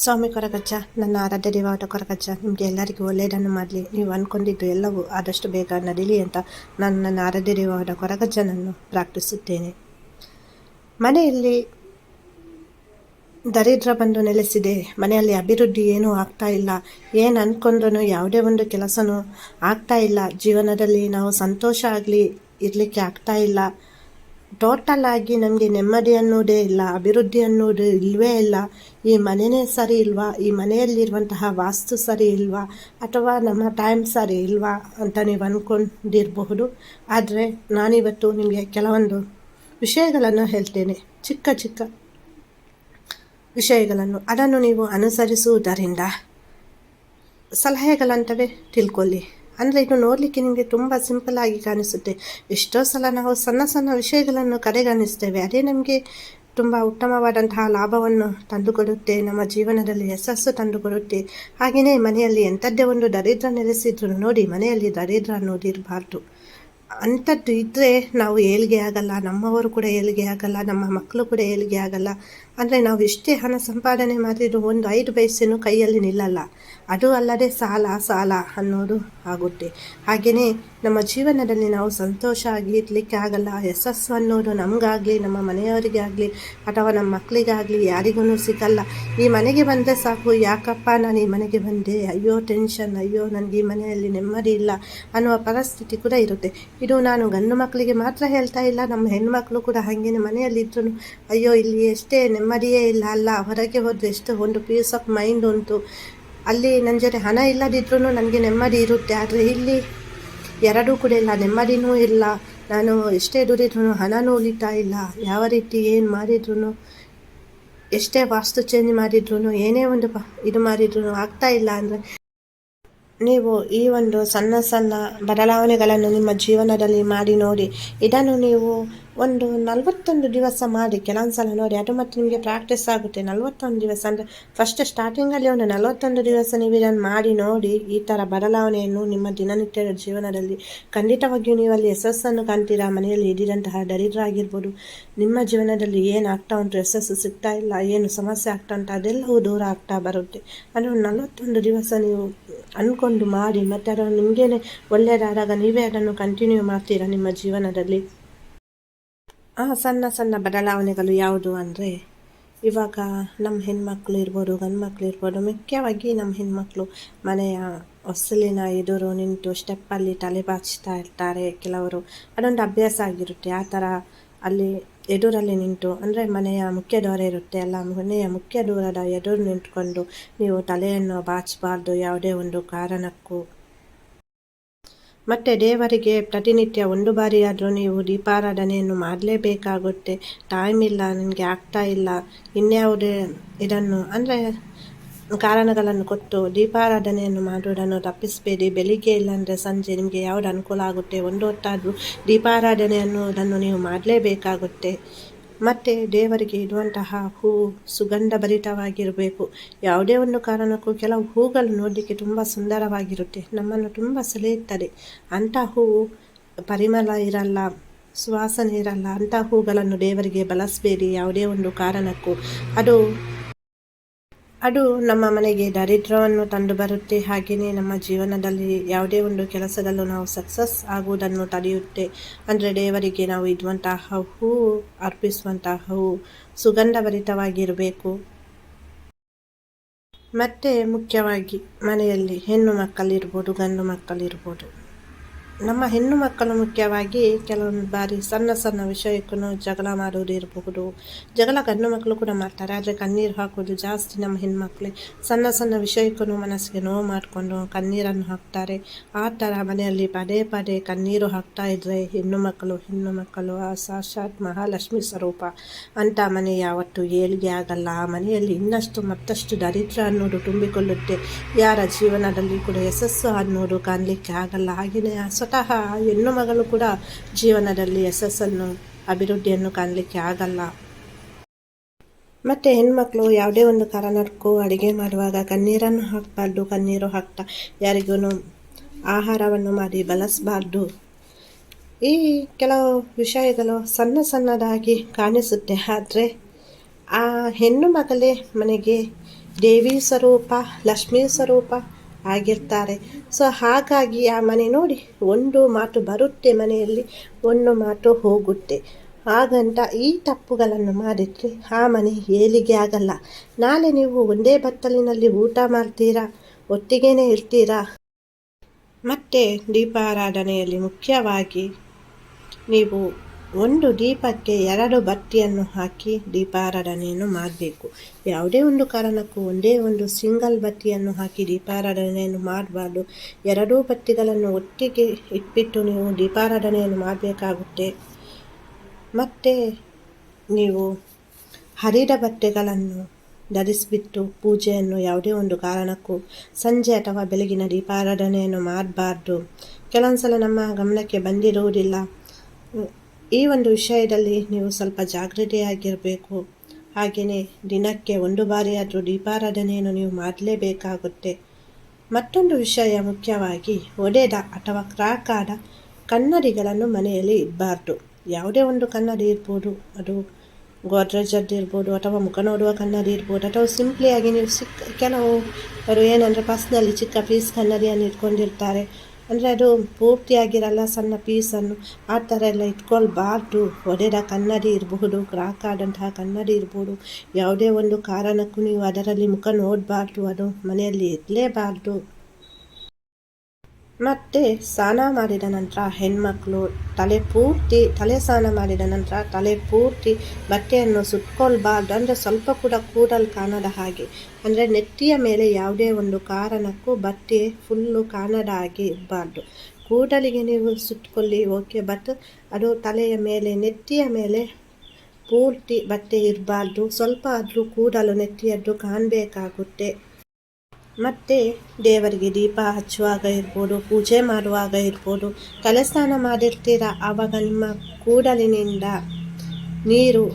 ಸ್ವಾಮಿ ಕೊರಗಜ್ಜ, ನನ್ನ ಆರಾಧ್ಯ ದೇವವಾದ ಕೊರಗಜ್ಜ, ನಿಮಗೆ ಎಲ್ಲರಿಗೂ ಒಳ್ಳೆಯದನ್ನು ಮಾಡಲಿ, ನೀವು ಅಂದ್ಕೊಂಡಿದ್ದು ಎಲ್ಲವೂ ಆದಷ್ಟು ಬೇಗ ನಡೀಲಿ ಅಂತ ನಾನು ನನ್ನ ಆರಾಧ್ಯ ದೇವವಾದ ಕೊರಗಜ್ಜನನ್ನು ಪ್ರಾರ್ಥಿಸುತ್ತೇನೆ. ಮನೆಯಲ್ಲಿ ದರಿದ್ರ ಬಂದು ನೆಲೆಸಿದೆ, ಮನೆಯಲ್ಲಿ ಅಭಿವೃದ್ಧಿ ಏನೂ ಆಗ್ತಾ ಇಲ್ಲ, ಏನು ಅಂದ್ಕೊಂಡ್ರೂ ಯಾವುದೇ ಒಂದು ಕೆಲಸನೂ ಆಗ್ತಾ ಇಲ್ಲ, ಜೀವನದಲ್ಲಿ ನಾವು ಸಂತೋಷ ಆಗಲಿ ಇರಲಿಕ್ಕೆ ಆಗ್ತಾ ಇಲ್ಲ, ಟೋಟಲ್ ಆಗಿ ನಮಗೆ ನೆಮ್ಮದಿ ಅನ್ನೋದೇ ಇಲ್ಲ, ಅಭಿವೃದ್ಧಿ ಅನ್ನೋದು ಇಲ್ಲವೇ ಇಲ್ಲ. ಈ ಮನೆಯೇ ಸರಿ ಇಲ್ವಾ, ಈ ಮನೆಯಲ್ಲಿರುವಂತಹ ವಾಸ್ತು ಸರಿ ಇಲ್ವಾ, ಅಥವಾ ನಮ್ಮ ಟೈಮ್ ಸರಿ ಇಲ್ವಾ ಅಂತ ನೀವು ಅಂದ್ಕೊಂಡಿರಬಹುದು. ಆದರೆ ನಾನಿವತ್ತು ನಿಮಗೆ ಕೆಲವೊಂದು ವಿಷಯಗಳನ್ನು ಹೇಳ್ತೇನೆ, ಚಿಕ್ಕ ಚಿಕ್ಕ ವಿಷಯಗಳನ್ನು. ಅದನ್ನು ನೀವು ಅನುಸರಿಸುವುದರಿಂದ ಸಲಹೆಗಳಂತವೇ ತಿಳ್ಕೊಳ್ಳಿ. ಅಂದರೆ ಇದು ನೋಡಲಿಕ್ಕೆ ನಿಮಗೆ ತುಂಬ ಸಿಂಪಲ್ ಆಗಿ ಕಾಣಿಸುತ್ತೆ. ಎಷ್ಟೋ ಸಲ ನಾವು ಸಣ್ಣ ಸಣ್ಣ ವಿಷಯಗಳನ್ನು ಕಡೆಗಣಿಸ್ತೇವೆ, ಅದೇ ನಮಗೆ ತುಂಬ ಉತ್ತಮವಾದಂತಹ ಲಾಭವನ್ನು ತಂದುಕೊಡುತ್ತೆ, ನಮ್ಮ ಜೀವನದಲ್ಲಿ ಯಶಸ್ಸು ತಂದುಕೊಡುತ್ತೆ. ಹಾಗೆಯೇ ಮನೆಯಲ್ಲಿ ಎಂಥದ್ದೇ ಒಂದು ದರಿದ್ರ ನೆಲೆಸಿದ್ರು ನೋಡಿ, ಮನೆಯಲ್ಲಿ ದರಿದ್ರ ಅನ್ನೋದು ಇರಬಾರ್ದು. ಅಂಥದ್ದು ಇದ್ದರೆ ನಾವು ಏಳಿಗೆ ಆಗಲ್ಲ, ನಮ್ಮವರು ಕೂಡ ಏಳಿಗೆ ಆಗಲ್ಲ, ನಮ್ಮ ಮಕ್ಕಳು ಕೂಡ ಏಳಿಗೆ ಆಗಲ್ಲ. ಅಂದರೆ ನಾವು ಎಷ್ಟೇ ಹಣ ಸಂಪಾದನೆ ಮಾಡಿದರೂ ಒಂದು 5 ಪೈಸೆನೂ ಕೈಯಲ್ಲಿ ನಿಲ್ಲಲ್ಲ. ಅದು ಅಲ್ಲದೆ ಸಾಲ ಸಾಲ ಅನ್ನೋದು ಆಗುತ್ತೆ. ಹಾಗೆಯೇ ನಮ್ಮ ಜೀವನದಲ್ಲಿ ನಾವು ಸಂತೋಷ ಆಗಿ ಇರಲಿಕ್ಕೆ ಆಗಲ್ಲ. ಯಶಸ್ಸು ಅನ್ನೋದು ನಮಗಾಗಲಿ, ನಮ್ಮ ಮನೆಯವರಿಗೆ ಆಗಲಿ, ಅಥವಾ ನಮ್ಮ ಮಕ್ಕಳಿಗಾಗಲಿ ಯಾರಿಗೂ ಸಿಗಲ್ಲ. ಈ ಮನೆಗೆ ಬಂದರೆ ಸಾಕು, ಯಾಕಪ್ಪ ನಾನು ಈ ಮನೆಗೆ ಬಂದೆ, ಅಯ್ಯೋ ಟೆನ್ಷನ್, ಅಯ್ಯೋ ನನಗೆ ಈ ಮನೆಯಲ್ಲಿ ನೆಮ್ಮದಿ ಇಲ್ಲ ಅನ್ನುವ ಪರಿಸ್ಥಿತಿ ಕೂಡ ಇರುತ್ತೆ. ಇದು ನಾನು ಗಂಡು ಮಕ್ಕಳಿಗೆ ಮಾತ್ರ ಹೇಳ್ತಾ ಇಲ್ಲ, ನಮ್ಮ ಹೆಣ್ಮಕ್ಳು ಕೂಡ ಹಾಗೇನೆ ಮನೆಯಲ್ಲಿದ್ದರೂ ಅಯ್ಯೋ ಇಲ್ಲಿ ಎಷ್ಟೇ ನೆಮ್ಮದಿಯೇ ಇಲ್ಲ ಅಲ್ಲ, ಹೊರಗೆ ಹೋದರೆ ಎಷ್ಟು ಒಂದು ಪೀಸ್ ಆಫ್ ಮೈಂಡ್ ಉಂಟು, ಅಲ್ಲಿ ನನ್ನ ಜೊತೆ ಹಣ ಇಲ್ಲದಿದ್ರೂ ನನಗೆ ನೆಮ್ಮದಿ ಇರುತ್ತೆ. ಆದರೆ ಇಲ್ಲಿ ಎರಡೂ ಕೂಡ ಇಲ್ಲ, ನೆಮ್ಮದಿನೂ ಇಲ್ಲ, ನಾನು ಎಷ್ಟೇ ದುಡಿದ್ರೂ ಹಣನೂ ಉಳಿತಾ ಇಲ್ಲ, ಯಾವ ರೀತಿ ಏನು ಮಾಡಿದ್ರು, ಎಷ್ಟೇ ವಾಸ್ತು ಚೇಂಜ್ ಮಾಡಿದ್ರು, ಏನೇ ಒಂದು ಇದು ಮಾಡಿದ್ರು ಆಗ್ತಾ ಇಲ್ಲ. ಅಂದರೆ ನೀವು ಈ ಒಂದು ಸಣ್ಣ ಸಣ್ಣ ಬದಲಾವಣೆಗಳನ್ನು ನಿಮ್ಮ ಜೀವನದಲ್ಲಿ ಮಾಡಿ ನೋಡಿ. ಇದನ್ನು ನೀವು ಒಂದು 41 ದಿವಸ ಮಾಡಿ, ಕೆಲವೊಂದು ಸಲ ನೋಡಿ, ಅದು ಮತ್ತು ನಿಮಗೆ ಪ್ರಾಕ್ಟೀಸ್ ಆಗುತ್ತೆ. 41 ದಿವಸ ಅಂದರೆ ಫಸ್ಟ್ ಸ್ಟಾರ್ಟಿಂಗಲ್ಲಿ ಒಂದು 41 ದಿವಸ ನೀವು ಇದನ್ನು ಮಾಡಿ ನೋಡಿ. ಈ ಥರ ಬದಲಾವಣೆಯನ್ನು ನಿಮ್ಮ ದಿನನಿತ್ಯದ ಜೀವನದಲ್ಲಿ ಖಂಡಿತವಾಗಿಯೂ ನೀವು ಅಲ್ಲಿ ಯಶಸ್ಸನ್ನು ಕಾಣ್ತೀರಾ. ಮನೆಯಲ್ಲಿ ಇದ್ದಿದಂತಹ ದರಿದ್ರ ಆಗಿರ್ಬೋದು, ನಿಮ್ಮ ಜೀವನದಲ್ಲಿ ಏನು ಆಗ್ತಾ ಉಂಟು, ಯಶಸ್ಸು ಸಿಗ್ತಾ ಇಲ್ಲ, ಏನು ಸಮಸ್ಯೆ ಆಗ್ತಾ ಉಂಟು, ಅದೆಲ್ಲವೂ ದೂರ ಆಗ್ತಾ ಬರುತ್ತೆ. ಅಂದರೆ 41 ದಿವಸ ನೀವು ಅಂದ್ಕೊಂಡು ಮಾಡಿ, ಮತ್ತು ಅದನ್ನು ನಿಮಗೇನೆ ಒಳ್ಳೆಯದಾದಾಗ ನೀವೇ ಅದನ್ನು ಕಂಟಿನ್ಯೂ ಮಾಡ್ತೀರಾ ನಿಮ್ಮ ಜೀವನದಲ್ಲಿ. ಸಣ್ಣ ಸಣ್ಣ ಬದಲಾವಣೆಗಳು ಯಾವುದು ಅಂದರೆ, ಇವಾಗ ನಮ್ಮ ಹೆಣ್ಮಕ್ಳು ಇರ್ಬೋದು, ಗಂಡು ಮಕ್ಕಳು ಇರ್ಬೋದು, ಮುಖ್ಯವಾಗಿ ನಮ್ಮ ಹೆಣ್ಮಕ್ಳು ಮನೆಯ ಹೊಸಲಿನ ಎದುರು ನಿಂತು ಸ್ಟೆಪ್ಪಲ್ಲಿ ತಲೆ ಬಾಚ್ತಾ ಇರ್ತಾರೆ ಕೆಲವರು. ಅದೊಂದು ಅಭ್ಯಾಸ ಆಗಿರುತ್ತೆ. ಆ ಥರ ಅಲ್ಲಿ ಎದುರಲ್ಲಿ ನಿಂತು, ಅಂದರೆ ಮನೆಯ ಮುಖ್ಯ ದ್ವಾರ ಇರುತ್ತೆ ಅಲ್ಲ, ಮನೆಯ ಮುಖ್ಯ ದೂರದ ಎದುರು ನಿಂತ್ಕೊಂಡು ನೀವು ತಲೆಯನ್ನು ಬಾಚಬಾರ್ದು ಯಾವುದೇ ಒಂದು ಕಾರಣಕ್ಕೂ. ಮತ್ತು ದೇವರಿಗೆ ಪ್ರತಿನಿತ್ಯ 1 ಬಾರಿಯಾದರೂ ನೀವು ದೀಪಾರಾಧನೆಯನ್ನು ಮಾಡಲೇಬೇಕಾಗುತ್ತೆ. ಟೈಮ್ ಇಲ್ಲ, ನನಗೆ ಆಗ್ತಾ ಇಲ್ಲ, ಇನ್ಯಾವುದೇ ಇದನ್ನು ಅಂದರೆ ಕಾರಣಗಳನ್ನು ಕೊಟ್ಟು ದೀಪಾರಾಧನೆಯನ್ನು ಮಾಡುವುದನ್ನು ತಪ್ಪಿಸಬೇಡಿ. ಬೆಳಿಗ್ಗೆ ಇಲ್ಲಾಂದರೆ ಸಂಜೆ ನಿಮಗೆ ಯಾವುದು ಅನುಕೂಲ ಆಗುತ್ತೆ, ಒಂದು ಹೊತ್ತಾದರೂ ದೀಪಾರಾಧನೆ ಅನ್ನೋದನ್ನು ನೀವು ಮಾಡಲೇಬೇಕಾಗುತ್ತೆ. ಮತ್ತು ದೇವರಿಗೆ ಇಡುವಂತಹ ಹೂವು ಸುಗಂಧ ಭರಿತವಾಗಿರಬೇಕು. ಯಾವುದೇ ಒಂದು ಕಾರಣಕ್ಕೂ ಕೆಲವು ಹೂಗಳು ನೋಡಲಿಕ್ಕೆ ತುಂಬ ಸುಂದರವಾಗಿರುತ್ತೆ, ನಮ್ಮನ್ನು ತುಂಬ ಸೆಳೆಯುತ್ತದೆ. ಅಂಥ ಹೂವು ಪರಿಮಳ ಇರಲ್ಲ, ಸುವಾಸನೆ ಇರಲ್ಲ, ಅಂಥ ಹೂಗಳನ್ನು ದೇವರಿಗೆ ಬಳಸಬೇಡಿ ಯಾವುದೇ ಒಂದು ಕಾರಣಕ್ಕೂ. ಅದು ನಮ್ಮ ಮನೆಗೆ ದರಿದ್ರವನ್ನು ತಂದು ಬರುತ್ತೆ. ಹಾಗೆಯೇ ನಮ್ಮ ಜೀವನದಲ್ಲಿ ಯಾವುದೇ ಒಂದು ಕೆಲಸದಲ್ಲೂ ನಾವು ಸಕ್ಸಸ್ ಆಗುವುದನ್ನು ತಡೆಯುತ್ತೆ. ಅಂದರೆ ದೇವರಿಗೆ ನಾವು ಇಡುವಂತಹ ಹೂವು, ಅರ್ಪಿಸುವಂತಹ ಹೂವು ಸುಗಂಧಭರಿತವಾಗಿರಬೇಕು. ಮತ್ತು ಮುಖ್ಯವಾಗಿ ಮನೆಯಲ್ಲಿ ಹೆಣ್ಣು ಮಕ್ಕಳಿರ್ಬೋದು, ಗಂಡು ಮಕ್ಕಳಿರ್ಬೋದು, ನಮ್ಮ ಹೆಣ್ಣು ಮಕ್ಕಳು ಮುಖ್ಯವಾಗಿ ಕೆಲವೊಂದು ಬಾರಿ ಸಣ್ಣ ಸಣ್ಣ ವಿಷಯಕ್ಕೂ ಜಗಳ ಮಾಡೋದು ಇರಬಹುದು. ಜಗಳ ಗಂಡು ಮಕ್ಕಳು ಕೂಡ ಮಾಡ್ತಾರೆ, ಆದರೆ ಕಣ್ಣೀರು ಹಾಕೋದು ಜಾಸ್ತಿ ನಮ್ಮ ಹೆಣ್ಮಕ್ಳೇ. ಸಣ್ಣ ಸಣ್ಣ ವಿಷಯಕ್ಕೂ ಮನಸ್ಸಿಗೆ ನೋವು ಮಾಡಿಕೊಂಡು ಕಣ್ಣೀರನ್ನು ಹಾಕ್ತಾರೆ. ಆ ಥರ ಮನೆಯಲ್ಲಿ ಪದೇ ಪದೇ ಕಣ್ಣೀರು ಹಾಕ್ತಾ ಇದ್ದರೆ ಹೆಣ್ಣು ಮಕ್ಕಳು ಆ ಸಾಕ್ಷಾತ್ ಮಹಾಲಕ್ಷ್ಮಿ ಸ್ವರೂಪ ಅಂತ ಮನೆ ಯಾವತ್ತೂ ಏಳಿಗೆ ಆಗಲ್ಲ. ಆ ಮನೆಯಲ್ಲಿ ಇನ್ನಷ್ಟು ಮತ್ತಷ್ಟು ದರಿದ್ರ ಅನ್ನೋದು ತುಂಬಿಕೊಳ್ಳುತ್ತೆ. ಯಾರ ಜೀವನದಲ್ಲಿ ಕೂಡ ಯಶಸ್ಸು ಅನ್ನೋದು ಕಾಣಲಿಕ್ಕೆ ಆಗಲ್ಲ. ಹಾಗೆಯೇ ಸ್ವತಃ ಹೆಣ್ಣು ಮಗಳು ಕೂಡ ಜೀವನದಲ್ಲಿ ಯಶಸ್ಸನ್ನು, ಅಭಿವೃದ್ಧಿಯನ್ನು ಕಾಣಲಿಕ್ಕೆ ಆಗಲ್ಲ. ಮತ್ತು ಹೆಣ್ಮಕ್ಳು ಯಾವುದೇ ಒಂದು ಕಾರಣಕ್ಕೂ ಅಡುಗೆ ಮಾಡುವಾಗ ಕಣ್ಣೀರನ್ನು ಹಾಕಬಾರ್ದು. ಕಣ್ಣೀರು ಹಾಕ್ತಾ ಯಾರಿಗೂ ಆಹಾರವನ್ನು ಮಾಡಿ ಬಳಸಬಾರ್ದು. ಈ ಕೆಲವು ವಿಷಯಗಳು ಸಣ್ಣದಾಗಿ ಕಾಣಿಸುತ್ತೆ, ಆದರೆ ಆ ಹೆಣ್ಣು ಮಗಳೇ ಮನೆಗೆ ದೇವಿ ಸ್ವರೂಪ, ಲಕ್ಷ್ಮೀ ಸ್ವರೂಪ ಆಗಿರ್ತಾರೆ. ಸೊ ಹಾಗಾಗಿ ಆ ಮನೆ ನೋಡಿ, ಒಂದು ಮಾತು ಬರುತ್ತೆ ಮನೆಯಲ್ಲಿ, ಒಂದು ಮಾತು ಹೋಗುತ್ತೆ. ಹಾಗಂತ ಈ ತಪ್ಪುಗಳನ್ನು ಮಾಡಿದರೆ ಆ ಮನೆ ಏಳಿಗೆ ಆಗಲ್ಲ. ನಾಳೆ ನೀವು ಒಂದೇ ಬತ್ತಲಿನಲ್ಲಿ ಊಟ ಮಾಡ್ತೀರಾ, ಒಟ್ಟಿಗೆನೇ ಇರ್ತೀರಾ. ಮತ್ತು ದೀಪಾರಾಧನೆಯಲ್ಲಿ ಮುಖ್ಯವಾಗಿ ನೀವು ಒಂದು ದೀಪಕ್ಕೆ 2 ಬತ್ತಿಯನ್ನು ಹಾಕಿ ದೀಪಾರಾಧನೆಯನ್ನು ಮಾಡಬೇಕು. ಯಾವುದೇ ಒಂದು ಕಾರಣಕ್ಕೂ ಒಂದೇ ಒಂದು ಸಿಂಗಲ್ ಬತ್ತಿಯನ್ನು ಹಾಕಿ ದೀಪಾರಾಧನೆಯನ್ನು ಮಾಡಬಾರ್ದು. 2 ಬತ್ತಿಗಳನ್ನು ಒಟ್ಟಿಗೆ ಇಟ್ಬಿಟ್ಟು ನೀವು ದೀಪಾರಾಧನೆಯನ್ನು ಮಾಡಬೇಕಾಗುತ್ತೆ. ಮತ್ತು ನೀವು ಹರಿದ ಬಟ್ಟೆಗಳನ್ನು ಧರಿಸಿಬಿಟ್ಟು ಪೂಜೆಯನ್ನು ಯಾವುದೇ ಒಂದು ಕಾರಣಕ್ಕೂ ಸಂಜೆ ಅಥವಾ ಬೆಳಗಿನ ದೀಪಾರಾಧನೆಯನ್ನು ಮಾಡಬಾರ್ದು. ಕೆಲವೊಂದು ಸಲ ನಮ್ಮ ಗಮನಕ್ಕೆ ಬಂದಿರುವುದಿಲ್ಲ. ಈ ಒಂದು ವಿಷಯದಲ್ಲಿ ನೀವು ಸ್ವಲ್ಪ ಜಾಗೃತಿಯಾಗಿರಬೇಕು. ಹಾಗೆಯೇ ದಿನಕ್ಕೆ 1 ಬಾರಿಯಾದರೂ ದೀಪಾರಾಧನೆಯನ್ನು ನೀವು ಮಾಡಲೇಬೇಕಾಗುತ್ತೆ. ಮತ್ತೊಂದು ವಿಷಯ ಮುಖ್ಯವಾಗಿ, ಒಡೆದ ಅಥವಾ ಕ್ರಾಕ್ ಆದ ಕನ್ನಡಿಗಳನ್ನು ಮನೆಯಲ್ಲಿ ಇಡಬಾರ್ದು. ಯಾವುದೇ ಒಂದು ಕನ್ನಡಿ ಇರ್ಬೋದು, ಅದು ಗೋದ್ರೇಜದ್ದು ಇರ್ಬೋದು, ಅಥವಾ ಮುಖ ನೋಡುವ ಕನ್ನಡಿ ಇರ್ಬೋದು, ಅಥವಾ ಸಿಂಪ್ಲಿಯಾಗಿ ನೀವು ಕೆಲವರು ಏನಂದರೆ ಪರ್ಸ್ನಲ್ಲಿ ಚಿಕ್ಕ ಪೀಸ್ ಕನ್ನಡಿಯನ್ನು ಇಟ್ಕೊಂಡಿರ್ತಾರೆ. ಅಂದರೆ ಅದು ಪೂರ್ತಿಯಾಗಿರಲ್ಲ, ಸಣ್ಣ ಪೀಸನ್ನು ಆ ಥರ ಎಲ್ಲ ಇಟ್ಕೊಳ್ಬಾರ್ದು. ಒಡೆದ ಕನ್ನಡಿ ಇರಬಹುದು, ಕ್ರಾಕ್ ಆದಂತಹ ಕನ್ನಡಿ ಇರ್ಬೋದು, ಯಾವುದೇ ಒಂದು ಕಾರಣಕ್ಕೂ ನೀವು ಅದರಲ್ಲಿ ಮುಖ ನೋಡಬಾರ್ದು. ಅದು ಮನೆಯಲ್ಲಿ ಇರಲೇಬಾರ್ದು. ಮತ್ತು ಸ್ನಾನ ಮಾಡಿದ ನಂತರ ಹೆಣ್ಮಕ್ಳು ತಲೆ ಸ್ನಾನ ಮಾಡಿದ ನಂತರ ತಲೆ ಪೂರ್ತಿ ಬಟ್ಟೆಯನ್ನು ಸುಟ್ಕೊಳ್ಬಾರ್ದು. ಅಂದರೆ ಸ್ವಲ್ಪ ಕೂಡ ಕೂದಲು ಕಾಣದ ಹಾಗೆ, ಅಂದರೆ ನೆತ್ತಿಯ ಮೇಲೆ ಯಾವುದೇ ಒಂದು ಕಾರಣಕ್ಕೂ ಬಟ್ಟೆ ಫುಲ್ಲು ಕಾಣದ ಹಾಗೆ ಇರಬಾರ್ದು. ಕೂದಲಿಗೆ ನೀವು ಸುಟ್ಕೊಳ್ಳಿ, ಓಕೆ, ಬಟ್ ಅದು ತಲೆಯ ಮೇಲೆ, ನೆತ್ತಿಯ ಮೇಲೆ ಪೂರ್ತಿ ಬಟ್ಟೆ ಇರಬಾರ್ದು. ಸ್ವಲ್ಪ ಆದರೂ ಕೂದಲು ನೆತ್ತಿಯದ್ದು ಕಾಣಬೇಕಾಗುತ್ತೆ. ಮತ್ತು ದೇವರಿಗೆ ದೀಪ ಹಚ್ಚುವಾಗ ಇರ್ಬೋದು, ಪೂಜೆ ಮಾಡುವಾಗ ಇರ್ಬೋದು, ತಲೆ ಸ್ನಾನ ಮಾಡಿರ್ತೀರ, ಆವಾಗ ನಿಮ್ಮ ಕೂದಲಿನಿಂದ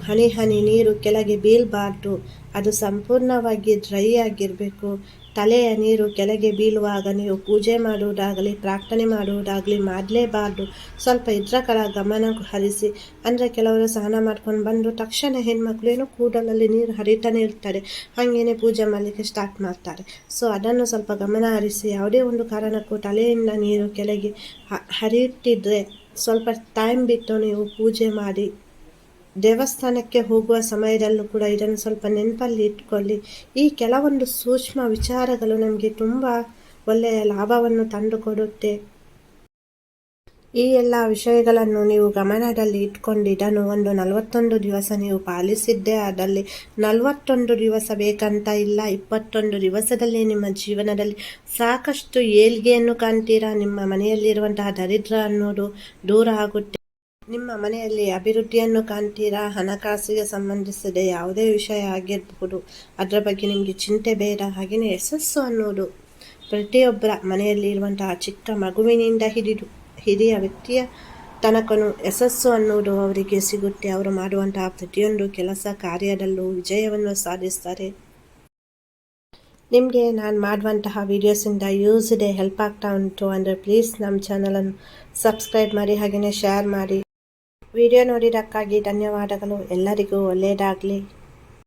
ಹನಿ ಹನಿ ನೀರು ಕೆಳಗೆ ಬೀಳಬಾರ್ದು. ಅದು ಸಂಪೂರ್ಣವಾಗಿ ಡ್ರೈ ಆಗಿರಬೇಕು. ತಲೆಯ ನೀರು ಕೆಳಗೆ ಬೀಳುವಾಗ ನೀವು ಪೂಜೆ ಮಾಡುವುದಾಗಲಿ, ಪ್ರಾರ್ಥನೆ ಮಾಡುವುದಾಗಲಿ ಮಾಡಲೇಬಾರ್ದು. ಸ್ವಲ್ಪ ಇದರ ಕಡೆ ಗಮನ ಹರಿಸಿ. ಅಂದರೆ ಕೆಲವರು ಸ್ನಾನ ಮಾಡ್ಕೊಂಡು ಬಂದು ತಕ್ಷಣ ಹೆಣ್ಮಕ್ಳು ಏನೋ ಕೂದಲಲ್ಲಿ ನೀರು ಹರಿತಾನೆ ಇರ್ತಾರೆ, ಹಾಗೇನೆ ಪೂಜೆ ಮಾಡಲಿಕ್ಕೆ ಸ್ಟಾರ್ಟ್ ಮಾಡ್ತಾರೆ. ಸೊ ಅದನ್ನು ಸ್ವಲ್ಪ ಗಮನ ಹರಿಸಿ. ಯಾವುದೇ ಒಂದು ಕಾರಣಕ್ಕೂ ತಲೆಯಿಂದ ನೀರು ಕೆಳಗೆ ಹರಿಯುತ್ತಿದ್ದರೆ ಸ್ವಲ್ಪ ಟೈಮ್ ಬಿಟ್ಟು ನೀವು ಪೂಜೆ ಮಾಡಿ. ದೇವಸ್ಥಾನಕ್ಕೆ ಹೋಗುವ ಸಮಯದಲ್ಲೂ ಕೂಡ ಇದನ್ನು ಸ್ವಲ್ಪ ನೆನಪಲ್ಲಿ ಇಟ್ಕೊಳ್ಳಿ. ಈ ಕೆಲವೊಂದು ಸೂಕ್ಷ್ಮ ವಿಚಾರಗಳು ನಮಗೆ ತುಂಬ ಒಳ್ಳೆಯ ಲಾಭವನ್ನು ತಂದುಕೊಡುತ್ತೆ. ಈ ಎಲ್ಲ ವಿಷಯಗಳನ್ನು ನೀವು ಗಮನದಲ್ಲಿ ಇಟ್ಕೊಂಡು ಇದನ್ನು ಒಂದು 41 ದಿವಸ ನೀವು ಪಾಲಿಸಿದ್ದೇ ಆದಲ್ಲಿ, 41 ದಿವಸ ಬೇಕಂತ ಇಲ್ಲ, 21 ದಿವಸದಲ್ಲಿ ನಿಮ್ಮ ಜೀವನದಲ್ಲಿ ಸಾಕಷ್ಟು ಏಳ್ಗೆಯನ್ನು ಕಾಣ್ತೀರಾ. ನಿಮ್ಮ ಮನೆಯಲ್ಲಿರುವಂತಹ ದರಿದ್ರ ಅನ್ನೋದು ದೂರ ಆಗುತ್ತೆ. ನಿಮ್ಮ ಮನೆಯಲ್ಲಿ ಅಭಿವೃದ್ಧಿಯನ್ನು ಕಾಣ್ತೀರಾ. ಹಣಕಾಸಿಗೆ ಸಂಬಂಧಿಸಿದ ಯಾವುದೇ ವಿಷಯ ಆಗಿರಬಹುದು, ಅದರ ಬಗ್ಗೆ ನಿಮಗೆ ಚಿಂತೆ ಬೇಡ. ಹಾಗೆಯೇ ಯಶಸ್ಸು ಅನ್ನೋದು ಪ್ರತಿಯೊಬ್ಬರ ಮನೆಯಲ್ಲಿ ಇರುವಂತಹ ಚಿಕ್ಕ ಮಗುವಿನಿಂದ ಹಿರಿಯ ವ್ಯಕ್ತಿಯ ತನಕನೂ ಯಶಸ್ಸು ಅನ್ನೋದು ಅವರಿಗೆ ಸಿಗುತ್ತೆ. ಅವರು ಮಾಡುವಂತಹ ಪ್ರತಿಯೊಂದು ಕೆಲಸ ಕಾರ್ಯದಲ್ಲೂ ವಿಜಯವನ್ನು ಸಾಧಿಸ್ತಾರೆ. ನಿಮಗೆ ನಾನು ಮಾಡುವಂತಹ ವೀಡಿಯೋಸಿಂದ ಯೂಸ್ ಇದೆ, ಹೆಲ್ಪ್ ಆಗ್ತಾ ಉಂಟು ಅಂದರೆ ಪ್ಲೀಸ್ ನಮ್ಮ ಚಾನಲನ್ನು ಸಬ್ಸ್ಕ್ರೈಬ್ ಮಾಡಿ, ಹಾಗೆಯೇ ಶೇರ್ ಮಾಡಿ. ವಿಡಿಯೋ ನೋಡಿದ್ದಕ್ಕಾಗಿ ಧನ್ಯವಾದಗಳು. ಎಲ್ಲರಿಗೂ ಒಳ್ಳೆಯದಾಗಲಿ.